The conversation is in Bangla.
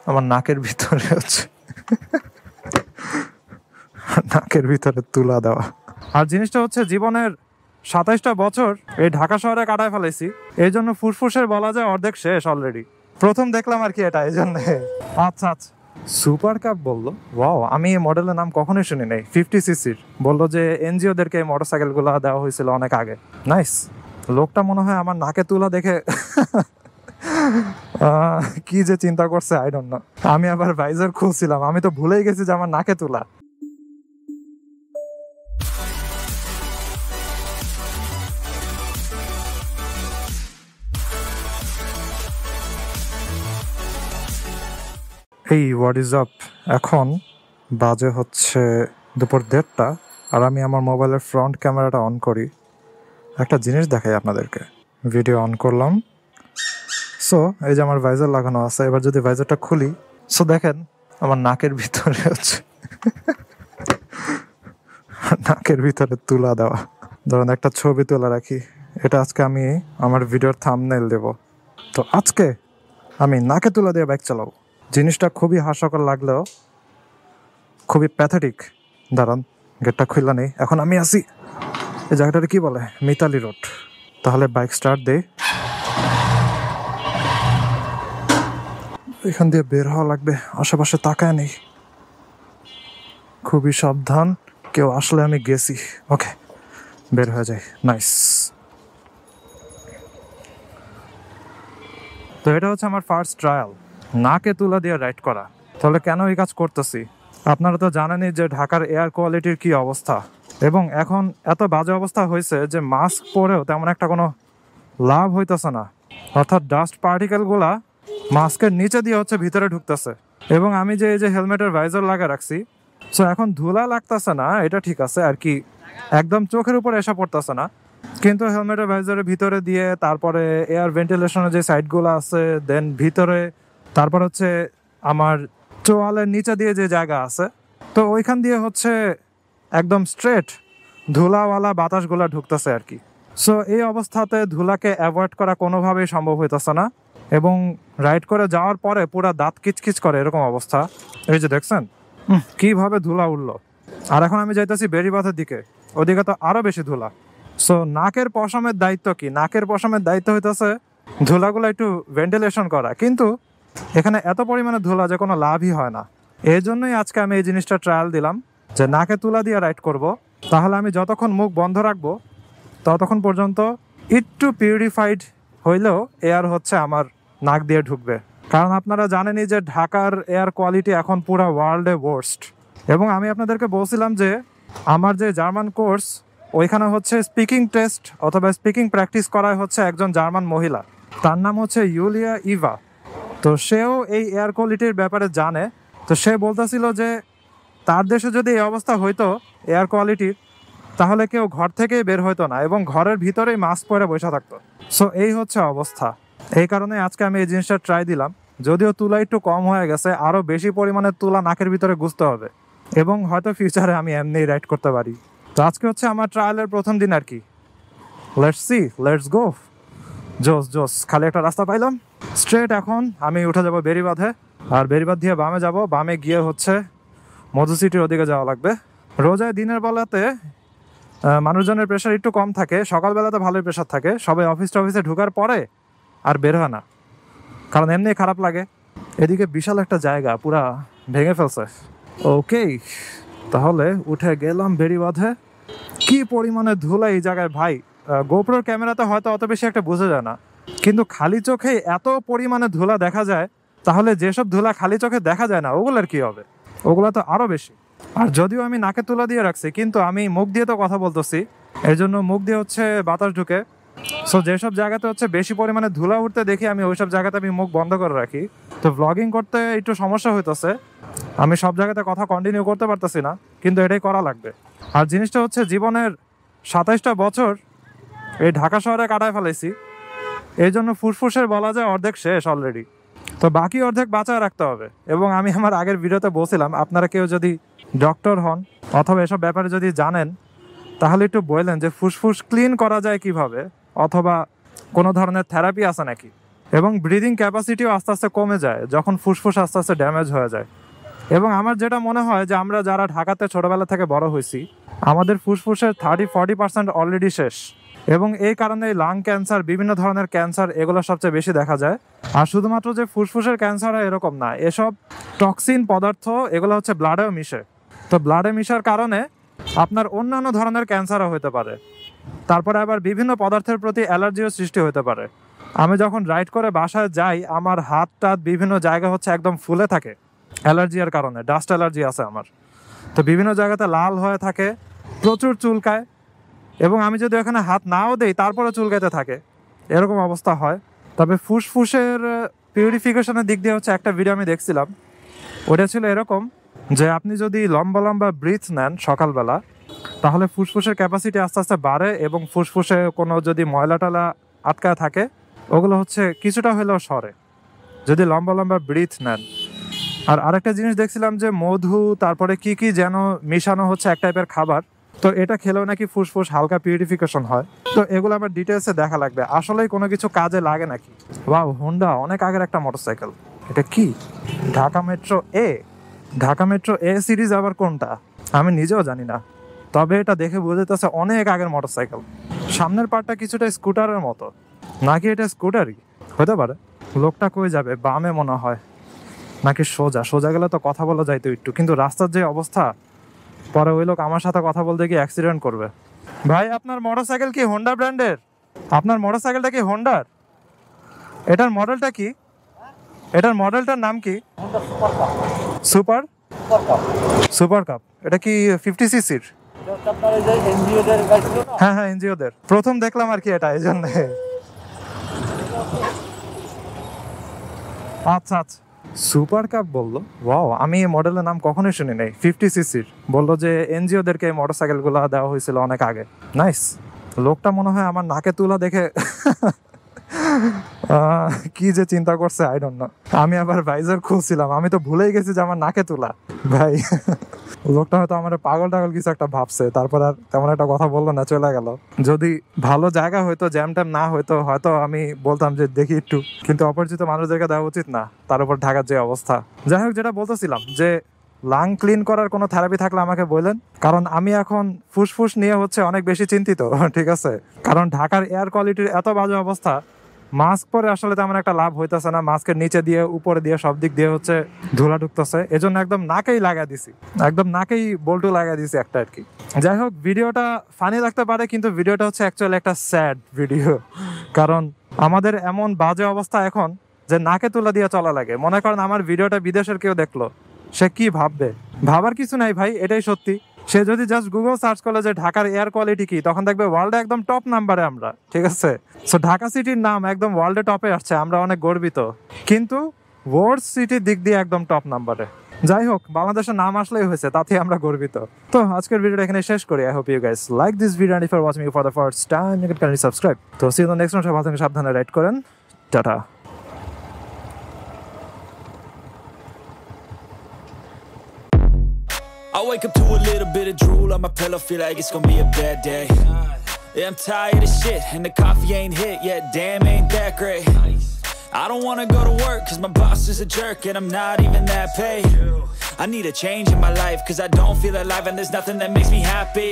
আমার নাকের ভিতরে নাকের ভিতরে তুলা দেওয়া। আর জিনিসটা হচ্ছে জীবনের 27টা বছর এই ঢাকা শহরে কাটায় ফেলেছি, এই জন্য ফুসফুসের বলা যায় অর্ধেক শেষ অলরেডি। প্রথম দেখলাম আর কি এটা, এই জন্য। আচ্ছা আচ্ছা, সুপার কাপ বললো, ওয়াও, আমি এই মডেলের নাম কখনোই শুনি নাই। 50cc বললো যে এনজিওদেরকে এই মোটরসাইকেল গুলা দেওয়া হয়েছিল অনেক আগে। নাইস। লোকটা মনে হয় আমার নাকে তুলা দেখে কি যে চিন্তা করছে আই ডোন্ট নো। আমি আবার ভাইজার খুলছিলাম, আমি তো ভুলেই গেছি যে আমার নাকে তুলা। এই হোয়াট ইজ আপ, এখন বাজে হচ্ছে দুপুর 1:30, আর আমি আমার মোবাইলের ফ্রন্ট ক্যামেরাটা অন করি। একটা জিনিস দেখাই আপনাদেরকে। ভিডিও অন করলাম, সো এই যে আমার ভাইজার লাগানো আছে। এবার যদি ভাইজারটা খুলি, সো দেখেন আমার নাকের ভিতরে নাকের ভিতরে তুলা দেওয়া। ধরুন একটা ছবি তোলা রাখি, এটা আজকে আমি আমার ভিডিওর থাম্বনেইল দেব। তো আজকে আমি নাকে তুলা দিয়ে বাইক চালাবো। জিনিসটা খুবই হাস্যকর লাগলেও খুবই প্যাথেটিক। দাঁড়ান, গেটটা খুললা নেই। এখন আমি আসি এই জায়গাটাতে কি বলে, মিতালি রোড। তাহলে বাইক স্টার্ট দেই। এখান দিয়ে বের হওয়া লাগবে, আশেপাশে তাকায় নেই, খুবই সাবধান। কেউ আসলে আমি গেছি। ওকে, বের হয়ে যায়। নাইস। তো এটা হচ্ছে আমার ফার্স্ট ট্রায়াল, নাকে তুলা দিয়ে রাইড করা। তাহলে কেন এই কাজ করতেছি? আপনারা তো জানেনই যে ঢাকার এয়ার কোয়ালিটির কি অবস্থা, এবং এখন এত বাজে অবস্থা হয়েছে যে মাস্ক পরেও তেমন একটা কোনো লাভ হইতেছে না। অর্থাৎ ডাস্ট পার্টিকেলগুলা মাস্কের নিচে দিয়ে হচ্ছে ভিতরে ঢুকতেছে। এবং আমি যে এই যে হেলমেটের ভাইজার লাগা রাখছি, সো এখন ধুলা লাগতেছে না, এটা ঠিক আছে আর কি, একদম চোখের উপরে এসে পড়তেছে না। কিন্তু হেলমেটের ভাইজারের ভিতরে দিয়ে, তারপরে এয়ার ভেন্টিলেশনের যে সাইডগুলো আছে, দেন ভিতরে, তারপর হচ্ছে আমার চোয়ালের নিচে দিয়ে যে জায়গা আছে, তো ওইখান দিয়ে হচ্ছে একদম স্ট্রেট ধুলাওয়ালা বাতাসগুলা ঢুকতেছে আর কি। সো এই অবস্থাতে ধুলাকে অ্যাভয়েড করা কোনোভাবেই সম্ভব হইতেছে না, এবং রাইড করে যাওয়ার পরে পুরা দাঁত কিচকিচ করে এরকম অবস্থা। এই যে দেখছেন কিভাবে ধুলা উঠলো। আর এখন আমি যাইতেছি বেড়িবাঁধের দিকে, ওদিকে তো আরো বেশি ধুলা। সো নাকের পশমের দায়িত্ব কি? নাকের পশমের দায়িত্ব হইতেছে ধুলাগুলো একটু ভেন্টিলেশন করা, কিন্তু এখানে এত পরিমাণে ধুলা যে কোনো লাভই হয় না। এই জন্যই আজকে আমি এই জিনিসটা ট্রায়াল দিলাম যে নাকে তুলা দিয়ে রাইড করব। তাহলে আমি যতক্ষণ মুখ বন্ধ রাখবো ততক্ষণ পর্যন্ত একটু পিউরিফাইড হইলেও এয়ার হচ্ছে আমার নাক দিয়ে ঢুকবে। কারণ আপনারা জানেনই যে ঢাকার এয়ার কোয়ালিটি এখন পুরো ওয়ার্ল্ডে ওয়ার্স্ট। এবং আমি আপনাদেরকে বলছিলাম যে আমার যে জার্মান কোর্স, ওইখানে হচ্ছে স্পিকিং টেস্ট অথবা স্পিকিং প্র্যাকটিস করায় হচ্ছে একজন জার্মান মহিলা, তার নাম হচ্ছে ইউলিয়া ইভা। তো সেও এই এয়ার কোয়ালিটির ব্যাপারে জানে। তো সে বলতেছিল যে তার দেশে যদি এই অবস্থা হইতো এয়ার কোয়ালিটির, তাহলে কেউ ঘর থেকেই বের হইতো না এবং ঘরের ভিতরেই মাস্ক পরে বসে থাকতো। সো এই হচ্ছে অবস্থা। এই কারণে আজকে আমি এই জিনিসটা ট্রাই দিলাম। যদিও তুলা একটু কম হয়ে গেছে, আরও বেশি পরিমাণে তুলা নাকের ভিতরে গুছতে হবে, এবং হয়তো ফিউচারে আমি এমনি রাইড করতে পারি। তো আজকে হচ্ছে আমার ট্রায়ালের প্রথম দিন আর কি। Let's see, let's go. জোস জোস। খালি একটা রাস্তা পাইলাম স্ট্রেট। এখন আমি উঠে যাব বেড়িবাঁধে, আর বেড়িবাঁধ দিয়ে বামে যাব। বামে গিয়ে হচ্ছে মধু সিটির ওদিকে যাওয়া লাগবে। রোজায় দিনের বেলাতে মানুষজনের প্রেশার একটু কম থাকে, সকালবেলাতে ভালোই প্রেশার থাকে। সবাই অফিসে ঢুকার পরে আর বের হয় না, কারণ এমনি খারাপ লাগে। এদিকে বিশাল একটা জায়গা পুরা ভেঙে ফেলছে। ওকে, তাহলে উঠে গেলাম বেড়িবাঁধে। কি পরিমাণে ধুলা এই জায়গায় ভাই, গোপ্রোর ক্যামেরাতে হয়তো অত বেশি একটা বোঝা যায় না, কিন্তু খালি চোখে এত পরিমাণে ধুলা দেখা যায়। তাহলে যেসব ধুলা খালি চোখে দেখা যায় না, ওগুলোর কি হবে? ওগুলো তো আরো বেশি। আর যদিও আমি নাকে তুলা দিয়ে রাখছি, কিন্তু আমি মুখ দিয়ে তো কথা বলতেছি, এর জন্য মুখ দিয়ে হচ্ছে বাতাস ঢুকে। সো যেসব জায়গাতে হচ্ছে বেশি পরিমাণে ধুলা উঠতে দেখি, আমি ওইসব জায়গাতে আমি মুখ বন্ধ করে রাখি। তো ব্লগিং করতে একটু সমস্যা হইতেছে, আমি সব জায়গাতে কথা কন্টিনিউ করতে পারতেছি না, কিন্তু এটাই করা লাগবে। আর জিনিসটা হচ্ছে জীবনের 27টা বছর এই ঢাকা শহরে কাটায় ফেলেছি, এই জন্য ফুসফুসের বলা যায় অর্ধেক শেষ অলরেডি। তো বাকি অর্ধেক বাঁচায় রাখতে হবে। এবং আমি আমার আগের ভিডিওতে বলছিলাম, আপনারা কেউ যদি ডক্টর হন অথবা এসব ব্যাপারে যদি জানেন, তাহলে একটু বললেন যে ফুসফুস ক্লিন করা যায় কিভাবে, অথবা কোনো ধরনের থেরাপি আছে নাকি। এবং ব্রিদিং ক্যাপাসিটিও আস্তে আস্তে কমে যায় যখন ফুসফুস আস্তে আস্তে ড্যামেজ হয়ে যায়। এবং আমার যেটা মনে হয় যে আমরা যারা ঢাকাতে ছোটবেলা থেকে বড় হয়েছি, আমাদের ফুসফুসের 30-40% অলরেডি শেষ। এবং এই কারণে লাং ক্যান্সার, বিভিন্ন ধরনের ক্যান্সার, এগুলো সবচেয়ে বেশি দেখা যায়। আর শুধুমাত্র যে ফুসফুসের ক্যান্সার হয় এরকম না, এসব টক্সিন পদার্থ এগুলো হচ্ছে ব্লাডেও মিশে। তো ব্লাডে মিশার কারণে আপনার অন্যান্য ধরনের ক্যান্সারও হতে পারে। তারপরে আবার বিভিন্ন পদার্থের প্রতি অ্যালার্জিও সৃষ্টি হতে পারে। আমি যখন রাইড করে বাসায় যাই, আমার হাত টাত বিভিন্ন জায়গা হচ্ছে একদম ফুলে থাকে অ্যালার্জির কারণে, ডাস্ট অ্যালার্জি আছে আমার। তো বিভিন্ন জায়গাতে লাল হয়ে থাকে, প্রচুর চুলকায়, এবং আমি যদি এখানে হাত নাও দেই তারপরে চুলকাতে থাকে, এরকম অবস্থা হয়। তবে ফুসফুসের পিউরিফিকেশনের দিক দিয়ে হচ্ছে একটা ভিডিও আমি দেখছিলাম, ওটা ছিল এরকম যে আপনি যদি লম্বা লম্বা ব্রিথ নেন সকালবেলা, তাহলে ফুসফুসের ক্যাপাসিটি আস্তে আস্তে বাড়ে, এবং ফুসফুসে কোনো যদি ময়লা টলা আটকায় থাকে ওগুলো হচ্ছে কিছুটা হলেও সরে যদি লম্বা লম্বা ব্রিথ নেন। আর আরেকটা জিনিস দেখছিলাম যে মধু, তারপরে কি কি যেন মিশানো হচ্ছে এক টাইপের খাবার, তো এটা খেলেও নাকি ফুসফুস হালকা পিউরিফিকেশন হয়। তো এগুলো আমার ডিটেলসে দেখা লাগবে, আসলেই কোনো কিছু কাজে লাগে নাকি। ওয়াও, হোন্ডা অনেক আগের একটা মোটরসাইকেল। এটা কি? ঢাকা মেট্রো এ। ঢাকা মেট্রো এ সিরিজ আবার কোনটা আমি নিজেও জানি না, তবে এটা দেখে বোঝাতেছে অনেক আগের মোটরসাইকেল। সামনের পার্টটা কিছুটা স্কুটারের মতো, নাকি এটা স্কুটারই হতে পারে। লোকটা কই যাবে? বামে মনে হয়, নাকি সোজা? সোজা গেলে তো কথা বলা যাইতো একটু, কিন্তু রাস্তার যে অবস্থা, পরে ওই লোক আমার সাথে কথা বলতে গিয়ে অ্যাক্সিডেন্ট করবে। ভাই, আপনার মোটরসাইকেল কি হোন্ডা ব্র্যান্ডের? আপনার মোটরসাইকেলটা কি হোন্ডার? এটার মডেলটা কি? এটার মডেলটার নাম কি? Super super cup. এটা কি 50 সিসির? হ্যাঁ হ্যাঁ, এনজিওদের প্রথম দেখলাম আর কি এটা, এই জন্য। আচ্ছা আচ্ছা, সুপার কাপ বললো। ওয়াও, আমি এই মডেলের নাম কখনোই শুনি নাই। 50 সিসির বললো যে এনজিওদেরকে এই মোটরসাইকেলগুলো দেওয়া হয়েছিল অনেক আগে। নাইস। লোকটা মনে হয় আমার নাকে তুলা দেখে কি যে চিন্তা করছে আই ডোন্ট নো। আমি আবার ভাইজার খুলছিলাম, আমি তো ভুলেই গেছি যে আমার নাকে তুলা। ভাই, লোকটা হয়তো আমার পাগল টাগল কিছু একটা ভাবছে, তারপর আর তেমন একটা কথা বললো না, চলে গেল। যদি ভালো জায়গা হয়তো, জ্যাম ট্যাম না হয়তো, হয়তো আমি বলতাম যে দেখি একটু, কিন্তু অপরিচিত মানুষদেরকে দেওয়া উচিত না, তার উপর ঢাকার যে অবস্থা। যাই হোক, যেটা বলতেছিলাম যে লাং ক্লিন করার কোনো থেরাপি থাকলে আমাকে বললেন, কারণ আমি এখন ফুসফুস নিয়ে হচ্ছে অনেক বেশি চিন্তিত। ঠিক আছে, কারণ ঢাকার এয়ার কোয়ালিটির এত বাজে অবস্থা, মাস্ক পরে আসলে তেমন একটা লাভ হইতেছে না। মাস্কের নিচে দিয়ে, উপরে দিয়ে, সব দিক দিয়ে হচ্ছে ধুলা ঢুকতেছে, এজন্য একদম নাকেই লাগা দিছি, একদম নাকেই বল্টু লাগা দিছি একটা আর কি। যাই হোক, ভিডিওটা ফানি লাগতে পারে, কিন্তু ভিডিওটা হচ্ছে অ্যাকচুয়ালি একটা স্যাড ভিডিও, কারণ আমাদের এমন বাজে অবস্থা এখন যে নাকে তুলা দিয়ে চলা লাগে। মনে করেন আমার ভিডিওটা বিদেশের কেউ দেখলো, সে কি ভাববে? ভাবার কিছু নাই ভাই, এটাই সত্যি। সে যদি জাস্ট গুগল সার্চ করলে যে ঢাকার এয়ার কোয়ালিটি কি, তখন দেখবে ওয়ার্ল্ডে একদম টপ নাম্বারে আমরা। ঠিক আছে, সো ঢাকা সিটির নাম একদম ওয়ার্ল্ডে টপে আসছে, আমরা অনেক গর্বিত, কিন্তু ওয়ার্ল্ড সিটির দিক দিয়ে একদম টপ নাম্বারে। যাই হোক, বাংলাদেশের নাম আসলেই হয়েছে, তাতে আমরা গর্বিত। তো আজকের ভিডিওটা এখানে শেষ করি। I hope you guys like this video, and if you are watching me for the first time, you can kindly subscribe. তো see you the next one. সবাই ভালো থাকেন, সাবধানে রাইড করেন। Tata. I wake up to a little bit of drool on my pillow, feel like it's gonna be a bad day. Yeah, I'm tired of shit, and the coffee ain't hit yet, damn ain't that great. I don't wanna go to work, cause my boss is a jerk, and I'm not even that paid. I need a change in my life, cause I don't feel alive, and there's nothing that makes me happy.